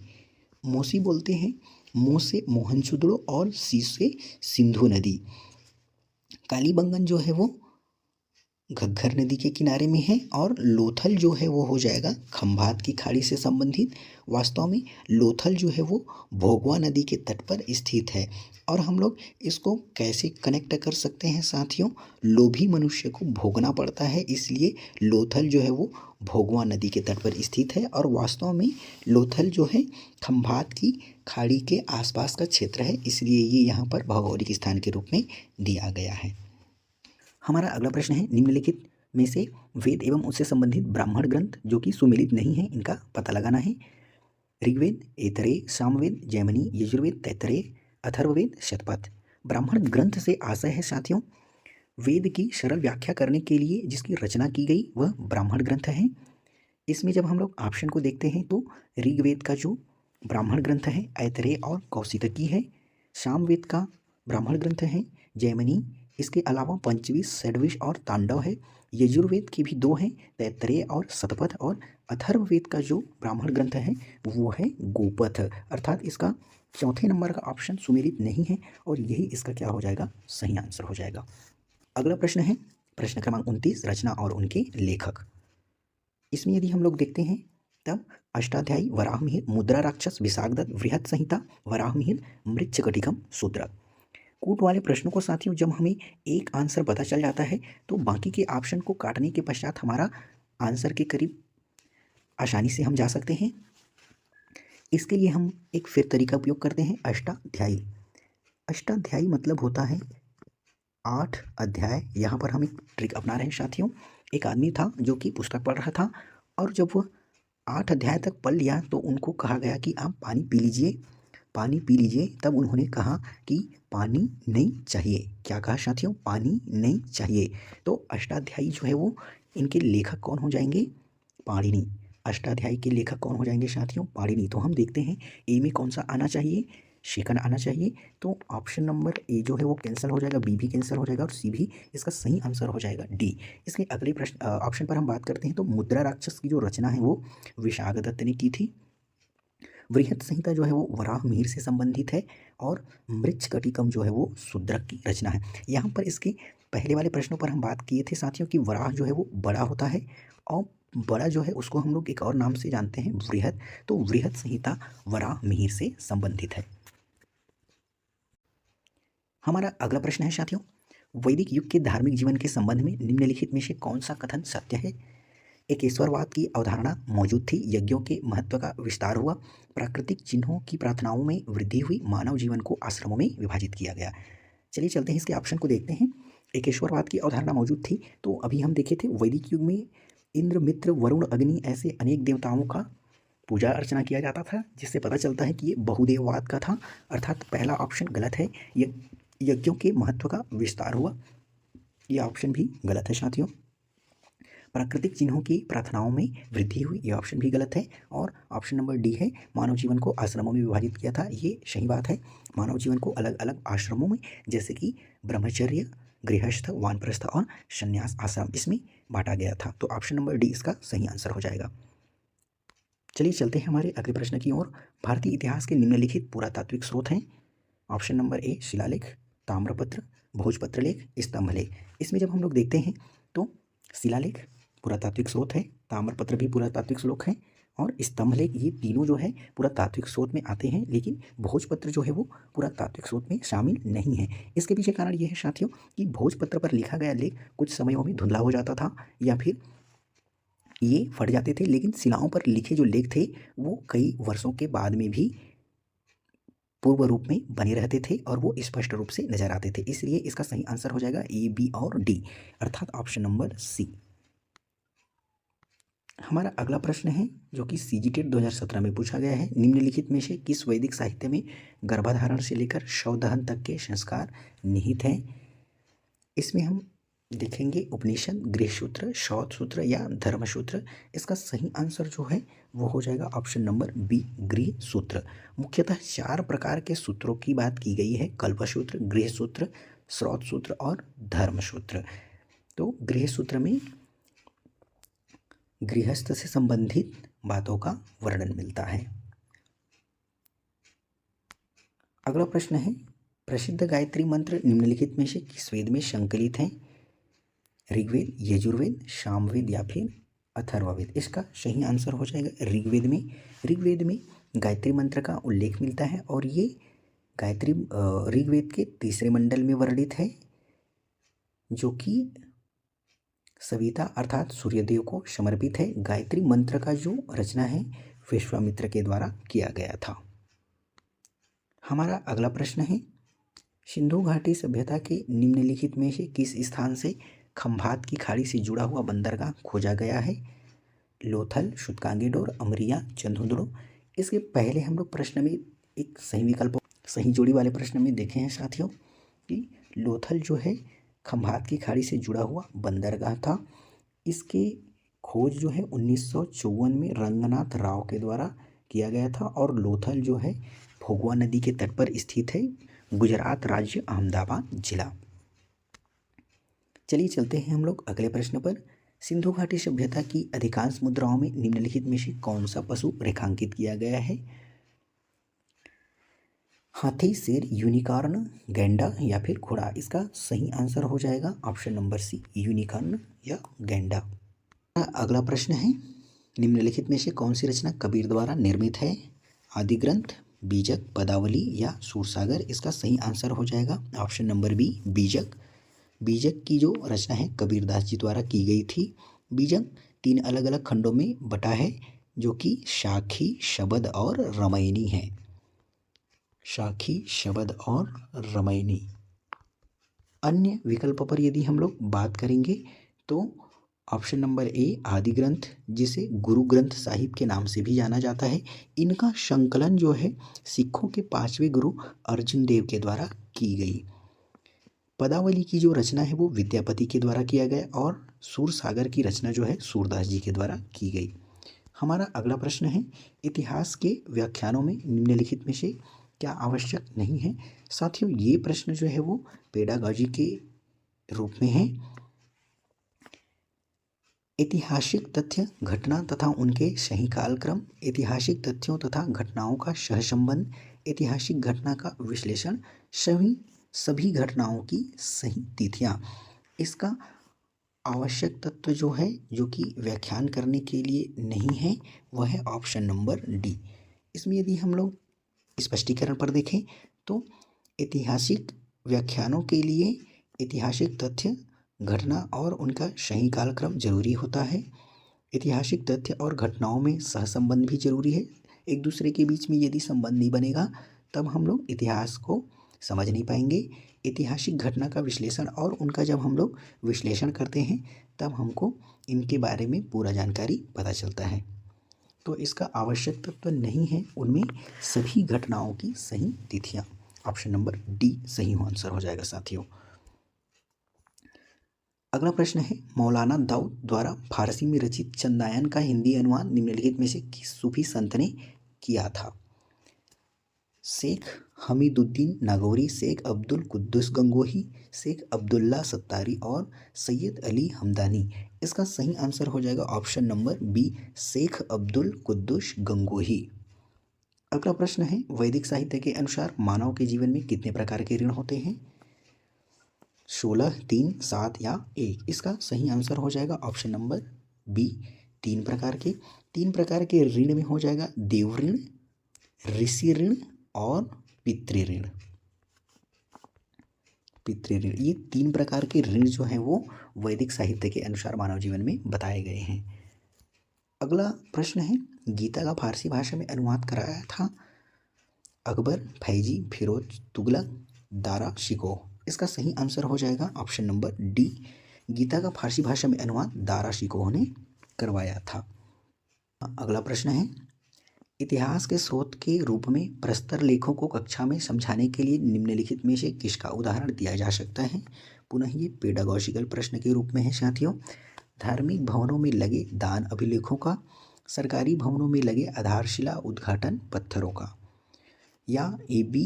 मोसी बोलते हैं। मो से मोहनजोदड़ो और सी से सिंधु नदी। कालीबंगन जो है वो घग्घर नदी के किनारे में है और लोथल जो है वो हो जाएगा खंभात की खाड़ी से संबंधित। वास्तव में लोथल जो है वो भोगवा नदी के तट पर स्थित है। और हम लोग इसको कैसे कनेक्ट कर सकते हैं साथियों, लोभी मनुष्य को भोगना पड़ता है, इसलिए लोथल जो है वो भोगवा नदी के तट पर स्थित है। और वास्तव में लोथल जो है खंभात की खाड़ी के आसपास का क्षेत्र है, इसलिए ये यहाँ पर भौगोलिक स्थान के रूप में दिया गया है। हमारा अगला प्रश्न है, निम्नलिखित में से वेद एवं उससे संबंधित ब्राह्मण ग्रंथ जो कि सुमेलित नहीं है, इनका पता लगाना है। ऋग्वेद, ऐतरेय, सामवेद, जैमिनी, यजुर्वेद, तैत्तरेय, अथर्ववेद, शतपथ। ब्राह्मण ग्रंथ से आशय है साथियों वेद की सरल व्याख्या करने के लिए जिसकी रचना की गई वह ब्राह्मण ग्रंथ है। इसमें जब हम लोग ऑप्शन को देखते हैं तो ऋग्वेद का जो ब्राह्मण ग्रंथ है ऐतरेय और कौशितकी है। सामवेद का ब्राह्मण ग्रंथ है जैमिनी। इसके अलावा पंचविश, षड्विश और तांडव है। यजुर्वेद की भी दो हैं, तैत्तरेय और शतपथ। और अथर्ववेद का जो ब्राह्मण ग्रंथ है वो है गोपथ, अर्थात इसका चौथे नंबर का ऑप्शन सुमेलित नहीं है और यही इसका क्या हो जाएगा, सही आंसर हो जाएगा। अगला प्रश्न है प्रश्न क्रमांक 29, रचना और उनके लेखक। इसमें यदि हम लोग देखते हैं तब अष्टाध्यायी, वराहमिहिर, मुद्रा राक्षस, विशाखदत्त, वृहत संहिता, वराहमिहिर, मृच्छकटिकम, शूद्रक। कूट वाले प्रश्नों को साथियों जब हमें एक आंसर पता चल जाता है तो बाकी के ऑप्शन को काटने के पश्चात हमारा आंसर के करीब आसानी से हम जा सकते हैं। इसके लिए हम एक फिर तरीका उपयोग करते हैं, अष्टाध्यायी। अष्टाध्यायी मतलब होता है 8 अध्याय। यहाँ पर हम एक ट्रिक अपना रहे हैं साथियों। एक आदमी था जो कि पुस्तक पढ़ रहा था और जब वह 8 अध्याय तक पढ़ लिया तो उनको कहा गया कि आप पानी पी लीजिए, पानी पी लीजिए। तब उन्होंने कहा कि पानी नहीं चाहिए। क्या कहा साथियों, पानी नहीं चाहिए। तो अष्टाध्यायी जो है वो इनके लेखक कौन हो जाएंगे, पाणिनि। अष्टाध्यायी के लेखक कौन हो जाएंगे साथियों, पाणिनि। तो हम देखते हैं ए में कौन सा आना चाहिए, सेकंड आना चाहिए। तो ऑप्शन नंबर ए जो है वो कैंसिल हो जाएगा, बी भी कैंसिल हो जाएगा और सी भी इसका सही आंसर हो जाएगा, डी। इसके अगले प्रश्न ऑप्शन पर हम बात करते हैं तो मुद्रा राक्षस की जो रचना है वो विशाखदत्त ने की थी। वृहत संहिता जो है वो वराहमिहिर से संबंधित है और मृच्छकटिकम जो है वो शूद्रक की रचना है। यहाँ पर इसके पहले वाले प्रश्नों पर हम बात किए थे साथियों कि वराह जो है वो बड़ा होता है और बड़ा जो है उसको हम लोग एक और नाम से जानते हैं वृहत। तो वृहत संहिता वराहमिहिर से संबंधित है। हमारा अगला प्रश्न है साथियों, वैदिक युग के धार्मिक जीवन के संबंध में निम्नलिखित में से कौन सा कथन सत्य है। एक ईश्वरवाद की अवधारणा मौजूद थी, यज्ञों के महत्व का विस्तार हुआ, प्राकृतिक चिन्हों की प्रार्थनाओं में वृद्धि हुई, मानव जीवन को आश्रमों में विभाजित किया गया। चलिए चलते हैं इसके ऑप्शन को देखते हैं। एक ईश्वरवाद की अवधारणा मौजूद थी तो अभी हम देखे थे वैदिक युग में इंद्र, मित्र, वरुण, अग्नि ऐसे अनेक देवताओं का पूजा अर्चना किया जाता था, जिससे पता चलता है कि ये बहुदेववाद का था, अर्थात पहला ऑप्शन गलत है। यज्ञों के महत्व का विस्तार हुआ, यह ऑप्शन भी गलत है साथियों। प्राकृतिक चिन्हों की प्रार्थनाओं में वृद्धि हुई, यह ऑप्शन भी गलत है। और ऑप्शन नंबर डी है, मानव जीवन को आश्रमों में विभाजित किया था, ये सही बात है। मानव जीवन को अलग अलग आश्रमों में जैसे कि ब्रह्मचर्य, गृहस्थ, वानप्रस्थ और संन्यास आश्रम इसमें बांटा गया था। तो ऑप्शन नंबर डी इसका सही आंसर हो जाएगा। चलिए चलते हैं हमारे अगले प्रश्न की ओर। भारतीय इतिहास के निम्नलिखित पुरातात्विक स्रोत हैं। ऑप्शन नंबर ए शिलालेख, ताम्रपत्र, भोजपत्र लेख, स्तंभलेख। इसमें जब हम लोग देखते हैं तो शिलालेख पुरातात्विक स्रोत है, ताम्रपत्र भी पुरातात्विक स्रोत है और स्तंभलेख, ये तीनों जो है पुरातात्विक स्रोत में आते हैं, लेकिन भोजपत्र जो है वो पुरातात्विक स्रोत में शामिल नहीं है। इसके पीछे कारण ये है साथियों कि भोजपत्र पर लिखा गया लेख कुछ समयों में धुंधला हो जाता था या फिर ये फट जाते थे, लेकिन शिलाओं पर लिखे जो लेख थे वो कई वर्षों के बाद में भी पूर्व रूप में बने रहते थे और वो स्पष्ट रूप से नजर आते थे। इसलिए इसका सही आंसर हो जाएगा ए, बी और डी, अर्थात ऑप्शन नंबर सी। हमारा अगला प्रश्न है जो कि सीजीटेट 2017 में पूछा गया है, निम्नलिखित में से किस वैदिक साहित्य में गर्भाधारण से लेकर शव दहन तक के संस्कार निहित हैं। इसमें हम देखेंगे उपनिषद, गृहसूत्र, शौतसूत्र या धर्मसूत्र। इसका सही आंसर जो है वो हो जाएगा ऑप्शन नंबर बी, गृहसूत्र। मुख्यतः 4 प्रकार के सूत्रों की बात की गई है, कल्पसूत्र, गृहसूत्र, श्रौतसूत्र और धर्मसूत्र। तो गृहसूत्र में गृहस्थ से संबंधित बातों का वर्णन मिलता है। अगला प्रश्न है, प्रसिद्ध गायत्री मंत्र निम्नलिखित में से किस वेद में संकलित हैं। ऋग्वेद, यजुर्वेद, सामवेद या फिर अथर्ववेद। इसका सही आंसर हो जाएगा ऋग्वेद में गायत्री मंत्र का उल्लेख मिलता है और ये गायत्री ऋग्वेद के तीसरे मंडल में वर्णित है, जो कि सविता अर्थात सूर्यदेव को समर्पित है। गायत्री मंत्र का जो रचना है विश्वामित्र के द्वारा किया गया था। हमारा अगला प्रश्न है, सिंधु घाटी सभ्यता के निम्नलिखित में से किस स्थान से खंभात की खाड़ी से जुड़ा हुआ बंदरगाह खोजा गया है? लोथल, सूतकांगेडोर, अमरिया, चंदुद्रो। इसके पहले हम लोग प्रश्न में एक सही विकल्प, सही जोड़ी वाले प्रश्न में देखे हैं साथियों कि लोथल जो है खंभात की खाड़ी से जुड़ा हुआ बंदरगाह था। इसकी खोज जो है 1954 में रंगनाथ राव के द्वारा किया गया था और लोथल जो है भोगवा नदी के तट पर स्थित है, गुजरात राज्य, अहमदाबाद जिला। चलिए चलते हैं हम लोग अगले प्रश्न पर। सिंधु घाटी सभ्यता की अधिकांश मुद्राओं में निम्नलिखित में से कौन सा पशु रेखांकित किया गया है? हाथी, शेर, यूनिकॉर्न, गैंडा या फिर घोड़ा। इसका सही आंसर हो जाएगा ऑप्शन नंबर सी, यूनिकॉर्न या गैंडा। अगला प्रश्न है, निम्नलिखित में से कौन सी रचना कबीर द्वारा निर्मित है? आदि ग्रंथ, बीजक, पदावली या सूरसागर। इसका सही आंसर हो जाएगा ऑप्शन नंबर बी, बीजक। बीजक की जो रचना है कबीरदास जी द्वारा की गई थी। बीजक 3 अलग अलग खंडों में बटा है, जो कि शाखी, शबद और रामायणी है। शाखी, शबद और रामायणी। अन्य विकल्पों पर यदि हम लोग बात करेंगे तो ऑप्शन नंबर ए, आदि ग्रंथ, जिसे गुरु ग्रंथ साहिब के नाम से भी जाना जाता है। इनका संकलन जो है सिखों के 5वें गुरु अर्जुन देव के द्वारा की गई। पदावली की जो रचना है वो विद्यापति के द्वारा किया गया और सूरसागर की रचना जो है सूरदास जी के द्वारा की गई। हमारा अगला प्रश्न है, इतिहास के व्याख्यानों में निम्नलिखित में से क्या आवश्यक नहीं है? साथियों, ये प्रश्न जो है वो पेडागॉजी के रूप में है। ऐतिहासिक तथ्य, घटना तथा उनके सही कालक्रम, ऐतिहासिक तथ्यों तथा घटनाओं का सहसंबंध, ऐतिहासिक घटना का विश्लेषण, सभी घटनाओं की सही तिथियां। इसका आवश्यक तत्व जो है, जो कि व्याख्यान करने के लिए नहीं है, वह है ऑप्शन नंबर डी। इसमें यदि हम लोग स्पष्टीकरण पर देखें तो ऐतिहासिक व्याख्यानों के लिए ऐतिहासिक तथ्य, घटना और उनका सही कालक्रम जरूरी होता है। ऐतिहासिक तथ्य और घटनाओं में सहसंबंध भी जरूरी है। एक दूसरे के बीच में यदि संबंध नहीं बनेगा तब हम लोग इतिहास को समझ नहीं पाएंगे। ऐतिहासिक घटना का विश्लेषण और उनका जब हम लोग विश्लेषण करते हैं तब हमको इनके बारे में पूरा जानकारी पता चलता है। तो इसका आवश्यक तत्व नहीं है उनमें सभी घटनाओं की सही तिथियां। ऑप्शन नंबर डी सही आंसर हो जाएगा साथियों। अगला प्रश्न है, मौलाना दाऊद द्वारा फारसी में रचित चंदायन का हिंदी अनुवाद निम्नलिखित में से किस सूफी संत ने किया था? शेख हमीदुद्दीन नागौरी, शेख अब्दुल कुद्दुस गंगोही, शेख अब्दुल्ला सत्तारी और सैयद अली हमदानी। इसका सही आंसर हो जाएगा option number B, Shaikh Abdul Quddus Gangohi. अगला प्रश्न है, वैदिक साहित्य के अनुसार मानव के जीवन में कितने प्रकार के ऋण होते हैं? 16, 3, 7 या 1। इसका सही आंसर हो जाएगा ऑप्शन नंबर बी, 3 प्रकार के। 3 प्रकार के ऋण में हो जाएगा देव ऋण, ऋषि ऋण और पितृ ऋण। ये 3 प्रकार के ऋण जो हैं वो वैदिक साहित्य के अनुसार मानव जीवन में बताए गए हैं। अगला प्रश्न है, गीता का फारसी भाषा में अनुवाद कराया था अकबर, फैजी, फिरोज तुगलक, दारा शिकोह। इसका सही आंसर हो जाएगा ऑप्शन नंबर डी, गीता का फारसी भाषा में अनुवाद दारा शिकोह ने करवाया था। अगला प्रश्न है, इतिहास के स्रोत के रूप में प्रस्तर लेखों को कक्षा में समझाने के लिए निम्नलिखित में से किसका उदाहरण दिया जा सकता है? पुनः ये पेडागॉजिकल प्रश्न के रूप में है साथियों। धार्मिक भवनों में लगे दान अभिलेखों का, सरकारी भवनों में लगे आधारशिला उद्घाटन पत्थरों का, या ए बी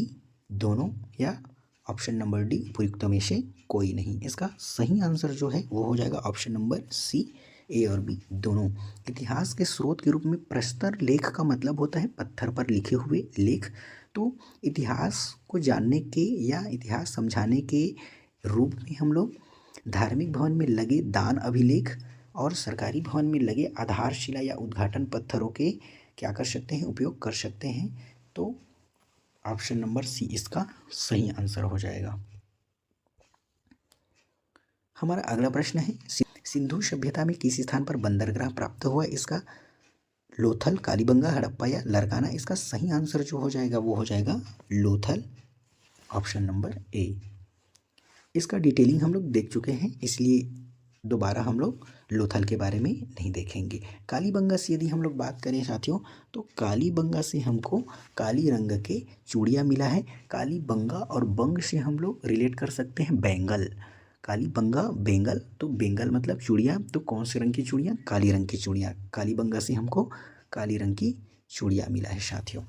दोनों, या ऑप्शन नंबर डी उपयुक्त में से कोई नहीं। इसका सही आंसर जो है वो हो जाएगा ऑप्शन नंबर सी, ए और बी दोनों। इतिहास के स्रोत के रूप में प्रस्तर लेख का मतलब होता है पत्थर पर लिखे हुए लेख। तो इतिहास को जानने के या इतिहास समझाने के रूप में हम लोग धार्मिक भवन में लगे दान अभिलेख और सरकारी भवन में लगे आधारशिला या उद्घाटन पत्थरों के क्या कर सकते हैं, उपयोग कर सकते हैं। तो ऑप्शन नंबर सी इसका सही आंसर हो जाएगा। हमारा अगला प्रश्न है, सिंधु सभ्यता में किस स्थान पर बंदरगाह प्राप्त हुआ? इसका लोथल, कालीबंगा, हड़प्पा या लरकाना? इसका सही आंसर जो हो जाएगा वो हो जाएगा लोथल, ऑप्शन नंबर ए। इसका डिटेलिंग हम लोग देख चुके हैं, इसलिए दोबारा हम लोग लोथल के बारे में नहीं देखेंगे। कालीबंगा से यदि हम लोग बात करें साथियों, तो कालीबंगा से हमको काली रंग के चूड़ियाँ मिला है। कालीबंगा और बंग से हम लोग रिलेट कर सकते हैं बेंगल। कालीबंगा बेंगल, तो बेंगल मतलब चूड़ियाँ, तो कौन से रंग की चूड़ियाँ? काली रंग की चूड़ियाँ। कालीबंगा से हमको काली रंग की चूड़ियाँ मिला है साथियों।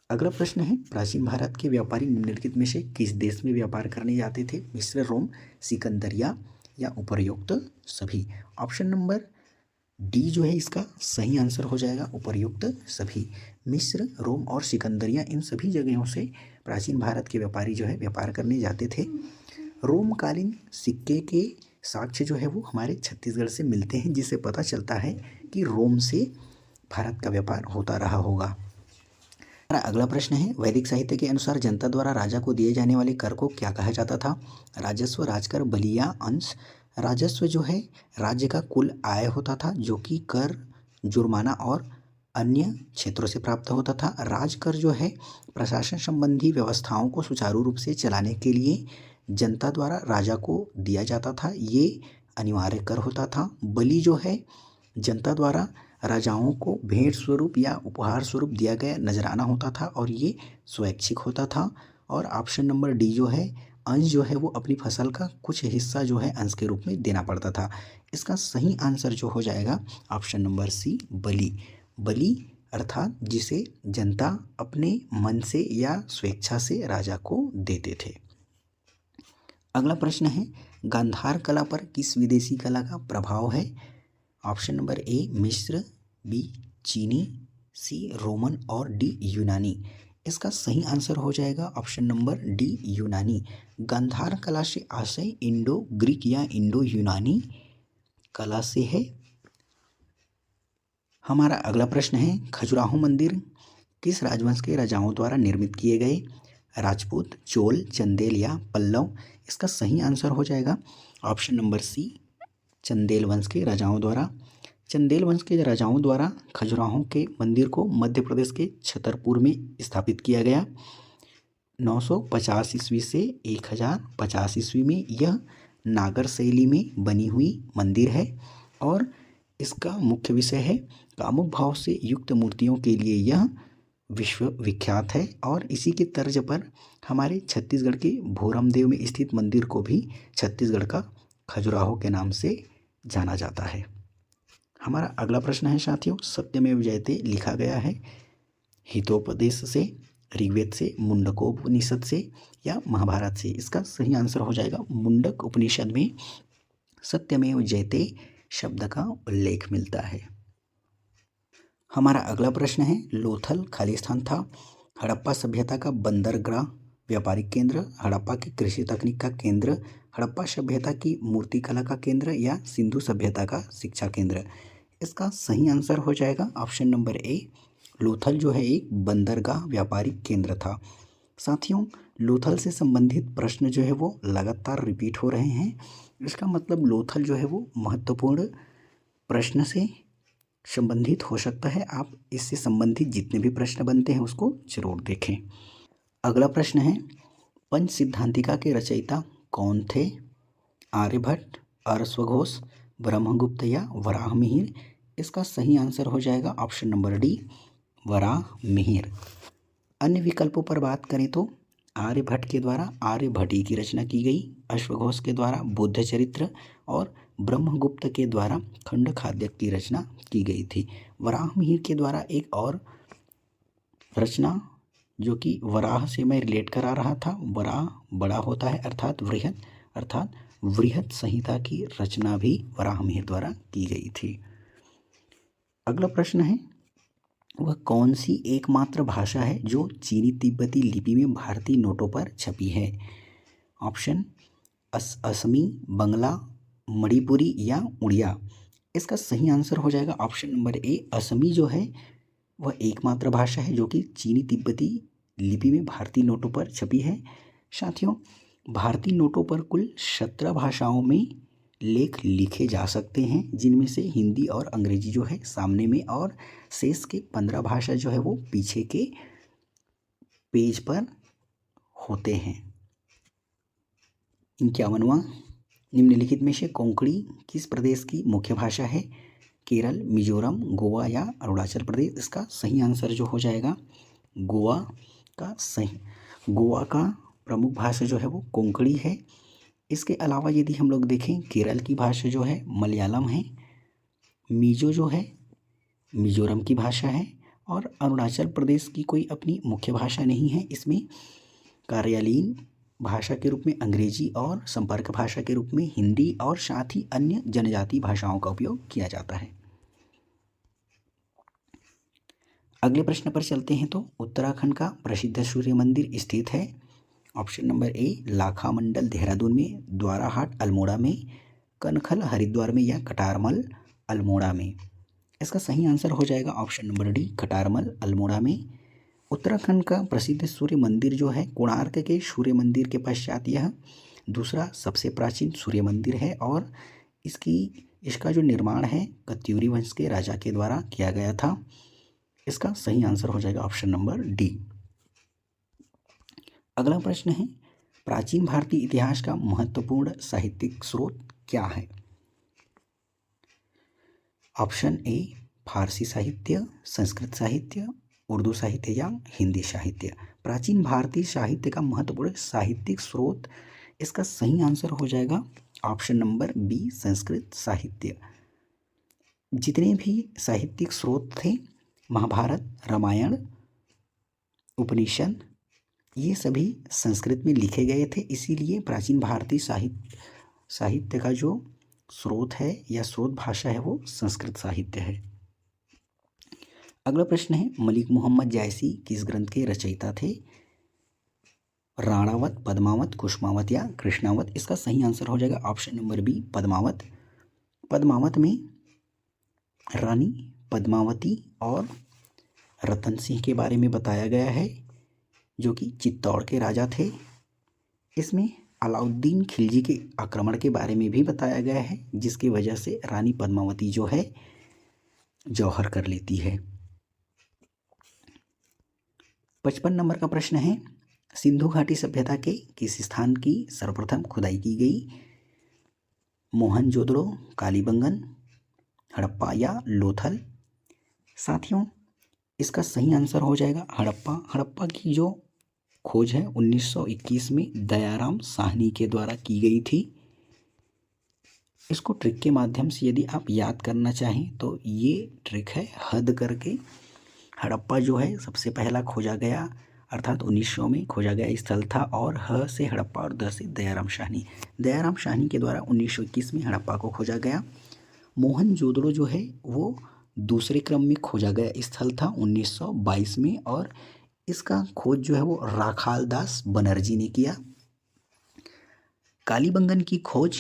अगला प्रश्न है, प्राचीन भारत के व्यापारी निम्नलिखित में से किस देश में व्यापार करने जाते थे? मिस्र, रोम, सिकंदरिया या उपर्युक्त सभी? ऑप्शन नंबर डी जो है इसका सही आंसर हो जाएगा, उपर्युक्त सभी। मिस्र, रोम और सिकंदरिया, इन सभी जगहों से प्राचीन भारत के व्यापारी जो है व्यापार करने जाते थे। रोमकालीन सिक्के के साक्ष्य जो है वो हमारे छत्तीसगढ़ से मिलते हैं, जिससे पता चलता है कि रोम से भारत का व्यापार होता रहा होगा। हमारा अगला प्रश्न है, वैदिक साहित्य के अनुसार जनता द्वारा राजा को दिए जाने वाले कर को क्या कहा जाता था? राजस्व, राजकर, बलि या अंश? राजस्व जो है राज्य का कुल आय होता था, जो कि कर, जुर्माना और अन्य क्षेत्रों से प्राप्त होता था। राजकर जो है प्रशासन संबंधी व्यवस्थाओं को सुचारू रूप से चलाने के लिए जनता द्वारा राजा को दिया जाता था, ये अनिवार्य कर होता था। बलि जो है जनता द्वारा राजाओं को भेंट स्वरूप या उपहार स्वरूप दिया गया नजराना होता था और ये स्वैच्छिक होता था। और ऑप्शन नंबर डी जो है अंश जो है वो अपनी फसल का कुछ हिस्सा जो है अंश के रूप में देना पड़ता था। इसका सही आंसर जो हो जाएगा ऑप्शन नंबर सी, बलि। बलि अर्थात जिसे जनता अपने मन से या स्वेच्छा से राजा को देते थे। अगला प्रश्न है, गांधार कला पर किस विदेशी कला का प्रभाव है? ऑप्शन नंबर ए मिस्र, बी चीनी, सी रोमन और डी यूनानी। इसका सही आंसर हो जाएगा ऑप्शन नंबर डी यूनानी। गांधार कला से आशय इंडो ग्रीक या इंडो यूनानी कला से है। हमारा अगला प्रश्न है, खजुराहो मंदिर किस राजवंश के राजाओं द्वारा निर्मित किए गए? राजपूत, चोल, चंदेल या पल्लव? इसका सही आंसर हो जाएगा ऑप्शन नंबर सी, चंदेल वंश के राजाओं द्वारा। चंदेल वंश के राजाओं द्वारा खजुराहो के मंदिर को मध्य प्रदेश के छतरपुर में स्थापित किया गया। 950 ईस्वी से 1050 ईस्वी में यह नागर शैली में बनी हुई मंदिर है और इसका मुख्य विषय है कामुक भाव से युक्त मूर्तियों के लिए यह विश्व विख्यात है। और इसी के तर्ज पर हमारे छत्तीसगढ़ के भोरमदेव में स्थित मंदिर को भी छत्तीसगढ़ का खजुराहो के नाम से जाना जाता है। हमारा अगला प्रश्न है साथियों, सत्यमेव जयते लिखा गया है हितोपदेश से, ऋग्वेद से, मुंडकोपनिषद से या महाभारत से? इसका सही आंसर हो जाएगा मुंडक उपनिषद में सत्यमेव जयते शब्द का उल्लेख मिलता है। हमारा अगला प्रश्न है, लोथल खाली स्थान था, हड़प्पा सभ्यता का बंदरगाह व्यापारिक केंद्र, हड़प्पा की कृषि तकनीक का केंद्र, हड़प्पा सभ्यता की मूर्तिकला का केंद्र या सिंधु सभ्यता का शिक्षा केंद्र? इसका सही आंसर हो जाएगा ऑप्शन नंबर ए, लोथल जो है एक बंदरगाह व्यापारिक केंद्र था। साथियों, लोथल से संबंधित प्रश्न जो है वो लगातार रिपीट हो रहे हैं। इसका मतलब लोथल जो है वो महत्वपूर्ण प्रश्न से संबंधित हो सकता है। आप इससे संबंधित जितने भी प्रश्न बनते हैं उसको जरूर देखें। अगला प्रश्न है, पंच सिद्धांतिका के रचयिता कौन थे? आर्यभट्ट, अरश्वघोष, ब्रह्मगुप्त या वराहमिहिर? इसका सही आंसर हो जाएगा ऑप्शन नंबर डी, वराहमिहिर। अन्य विकल्पों पर बात करें तो आर्यभट्ट के द्वारा आर्यभट्टी की रचना की गई, अश्वघोष के द्वारा बुद्ध चरित्र और ब्रह्मगुप्त के द्वारा खंड खाद्य की रचना की गई थी। वराहमिहिर के द्वारा एक और रचना जो कि वराह से मैं रिलेट करा रहा था, वराह बड़ा होता है अर्थात वृहत संहिता की रचना भी वराहमिहिर द्वारा की गई थी। अगला प्रश्न है, वह कौन सी एकमात्र भाषा है जो चीनी तिब्बती लिपि में भारतीय नोटों पर छपी है? ऑप्शन असमी, बंगला, मणिपुरी या उड़िया? इसका सही आंसर हो जाएगा ऑप्शन नंबर ए, असमी जो है वह एकमात्र भाषा है जो कि चीनी तिब्बती लिपि में भारतीय नोटों पर छपी है। साथियों, भारतीय नोटों पर कुल 17 भाषाओं में लेख लिखे जा सकते हैं, जिनमें से हिंदी और अंग्रेजी जो है सामने में और शेष के 15 भाषा जो है वो पीछे के पेज पर होते हैं। 51वां, निम्नलिखित में से कोंकणी किस प्रदेश की मुख्य भाषा है? केरल, मिजोरम, गोवा या अरुणाचल प्रदेश? इसका सही आंसर जो हो जाएगा गोवा का प्रमुख भाषा जो है वो कोंकणी है। इसके अलावा यदि हम लोग देखें, केरल की भाषा जो है मलयालम है, मिजो जो है मिजोरम की भाषा है, और अरुणाचल प्रदेश की कोई अपनी मुख्य भाषा नहीं है। इसमें कार्यालयीन भाषा के रूप में अंग्रेजी और संपर्क भाषा के रूप में हिंदी और साथ ही अन्य जनजातीय भाषाओं का उपयोग किया जाता है। अगले प्रश्न पर चलते हैं। तो उत्तराखंड का प्रसिद्ध सूर्य मंदिर स्थित है? ऑप्शन नंबर ए, लाखा मंडल देहरादून में, द्वाराहाट अल्मोड़ा में, कनखल हरिद्वार में या कटारमल अल्मोड़ा में? इसका सही आंसर हो जाएगा option number D, Katarmal Almora में। उत्तराखंड का प्रसिद्ध सूर्य मंदिर जो है कोणार्क के सूर्य मंदिर के पश्चात यह दूसरा सबसे प्राचीन सूर्य मंदिर है और इसका जो निर्माण है कत्यूरी वंश के राजा के द्वारा किया गया था। इसका सही आंसर हो जाएगा ऑप्शन नंबर डी। अगला प्रश्न है, प्राचीन भारतीय इतिहास का महत्वपूर्ण साहित्यिक स्रोत क्या है? ऑप्शन ए, फारसी साहित्य, संस्कृत साहित्य, उर्दू साहित्य या हिंदी साहित्य? प्राचीन भारतीय साहित्य का महत्वपूर्ण साहित्यिक स्रोत, इसका सही आंसर हो जाएगा ऑप्शन नंबर बी, संस्कृत साहित्य। जितने भी साहित्यिक स्रोत थे, महाभारत, रामायण, उपनिषद, ये सभी संस्कृत में लिखे गए थे, इसीलिए प्राचीन भारतीय साहित्य का जो स्रोत है या स्रोत भाषा है वो संस्कृत साहित्य है। अगला प्रश्न है, मलिक मोहम्मद जायसी किस ग्रंथ के रचयिता थे? राणावत, पद्मावत, कुसुमावत या कृष्णावत? इसका सही आंसर हो जाएगा option number B, Padmavat. Padmavat में रानी पद्मावती और रतन सिंह के बारे में बताया गया है, जो कि चित्तौड़ के राजा थे। इसमें अलाउद्दीन खिलजी के आक्रमण के बारे में भी बताया गया है, जिसकी वजह से रानी पद्मावती जो है जौहर कर लेती है। 55 नंबर का प्रश्न है, सिंधु घाटी सभ्यता के किस स्थान की सर्वप्रथम खुदाई की गई? मोहनजोदड़ो, कालीबंगन, हड़प्पा या लोथल? साथियों, इसका सही आंसर हो जाएगा हड़प्पा। हड़प्पा की जो खोज है 1921 में दयाराम साहनी के द्वारा की गई थी। इसको ट्रिक के माध्यम से यदि आप याद करना चाहें तो ये ट्रिक है, हद करके हड़प्पा जो है सबसे पहला खोजा गया, अर्थात 1900 में खोजा गया स्थल था, और ह से हड़प्पा और द से दयाराम साहनी के द्वारा 1921 में हड़प्पा को खोजा गया। मोहनजोदड़ो जो है वो दूसरे क्रम में खोजा गया स्थल था 1922 में, और इसका खोज जो है वो राखाल दास बनर्जी ने किया। कालीबंगन की खोज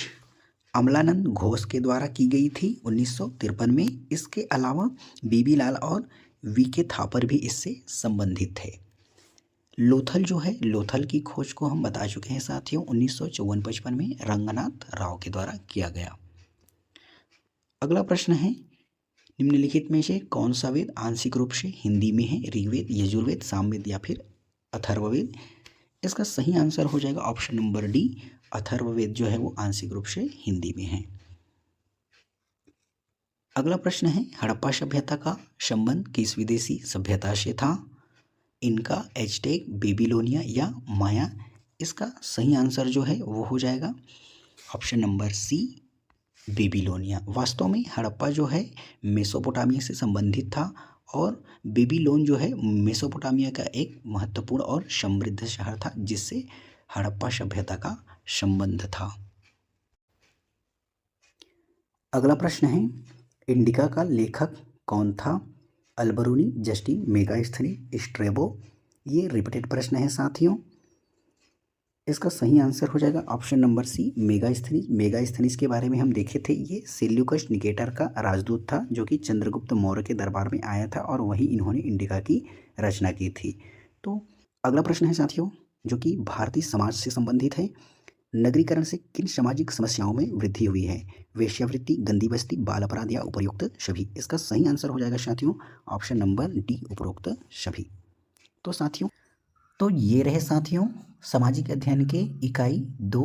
अमलानंद घोष के द्वारा की गई थी 1953 में। इसके अलावा बीबी लाल और वीके थापर भी इससे संबंधित थे। लोथल जो है, लोथल की खोज को हम बता चुके हैं साथियों, 1954-55 में रंगनाथ राव के द्वारा किया गया। अगला प्रश्न है, निम्नलिखित में से कौन सा वेद आंशिक रूप से हिंदी में है? ऋग्वेद, यजुर्वेद, सामवेद या फिर अथर्ववेद? इसका सही आंसर हो जाएगा ऑप्शन नंबर डी, अथर्ववेद जो है वो आंशिक रूप से हिंदी में है। अगला प्रश्न है, हड़प्पा सभ्यता का संबंध किस विदेशी सभ्यता से था? इनका, एज़टेक, बेबीलोनिया या माया? इसका सही आंसर जो है वो हो जाएगा ऑप्शन नंबर सी, बेबीलोनिया। वास्तव में हड़प्पा जो है मेसोपोटामिया से संबंधित था, और बेबीलोन जो है मेसोपोटामिया का एक महत्वपूर्ण और समृद्ध शहर था, जिससे हड़प्पा सभ्यता का संबंध था। अगला प्रश्न है, इंडिका का लेखक कौन था? Alberuni, Justin, Megasthenes, Strabo? ये रिपीटेड प्रश्न है साथियों। इसका सही आंसर हो जाएगा option number C, Megasthenes. Megasthenes के बारे में हम देखे थे, ये सेल्यूकस निकेटर का राजदूत था जो कि चंद्रगुप्त मौर्य के दरबार में आया था और वही इन्होंने इंडिका की रचना की थी। तो अगला प्रश्न है साथियों जो कि भारतीय समाज से संबंधित है। नगरीकरण से किन सामाजिक समस्याओं में वृद्धि हुई है? वेश्यावृत्ति, गंदी बस्ती, बाल अपराध या उपरोक्त सभी? इसका सही आंसर हो जाएगा साथियों ऑप्शन नंबर डी, उपरोक्त सभी। तो साथियों, तो ये रहे साथियों सामाजिक अध्ययन के इकाई 2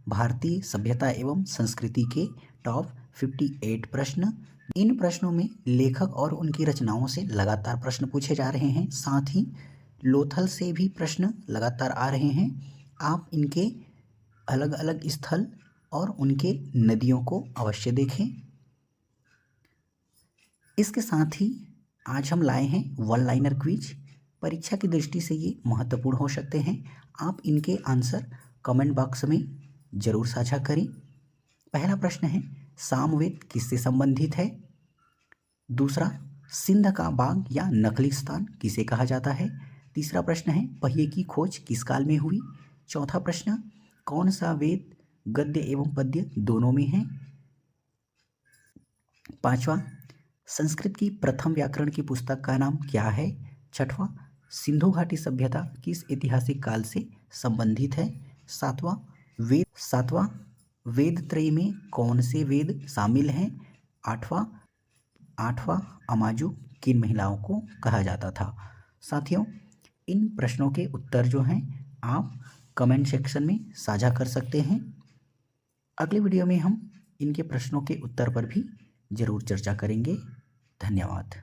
भारतीय सभ्यता एवं संस्कृति के टॉप 58 प्रश्न। इन प्रश्नों में लेखक और उनकी रचनाओं से लगातार प्रश्न पूछे जा रहे हैं, साथ ही लोथल से भी प्रश्न लगातार आ रहे हैं। आप इनके अलग अलग स्थल और उनके नदियों को अवश्य देखें। इसके साथ ही आज हम लाए हैं वन लाइनर क्विज। परीक्षा की दृष्टि से ये महत्वपूर्ण हो सकते हैं। आप इनके आंसर कमेंट बॉक्स में ज़रूर साझा करें। पहला प्रश्न है, सामवेद किससे संबंधित है? दूसरा, सिंध का बाग या नखलिस्तान किसे कहा जाता है? तीसरा प्रश्न है, पहिए की खोज किस काल में हुई? चौथा प्रश्न, कौन सा वेद गद्य एवं पद्य दोनों में है? पांचवा, संस्कृत की प्रथम व्याकरण की पुस्तक का नाम क्या है? छठवां, सिंधु घाटी सभ्यता किस ऐतिहासिक काल से संबंधित है? सातवां, वेद त्रयी में कौन से वेद शामिल हैं? आठवां, अमाजु किन महिलाओं को कहा जाता था? साथियों, इन प्रश्नों के उत्तर जो हैं आप कमेंट सेक्शन में साझा कर सकते हैं। अगले वीडियो में हम इनके प्रश्नों के उत्तर पर भी ज़रूर चर्चा करेंगे। धन्यवाद।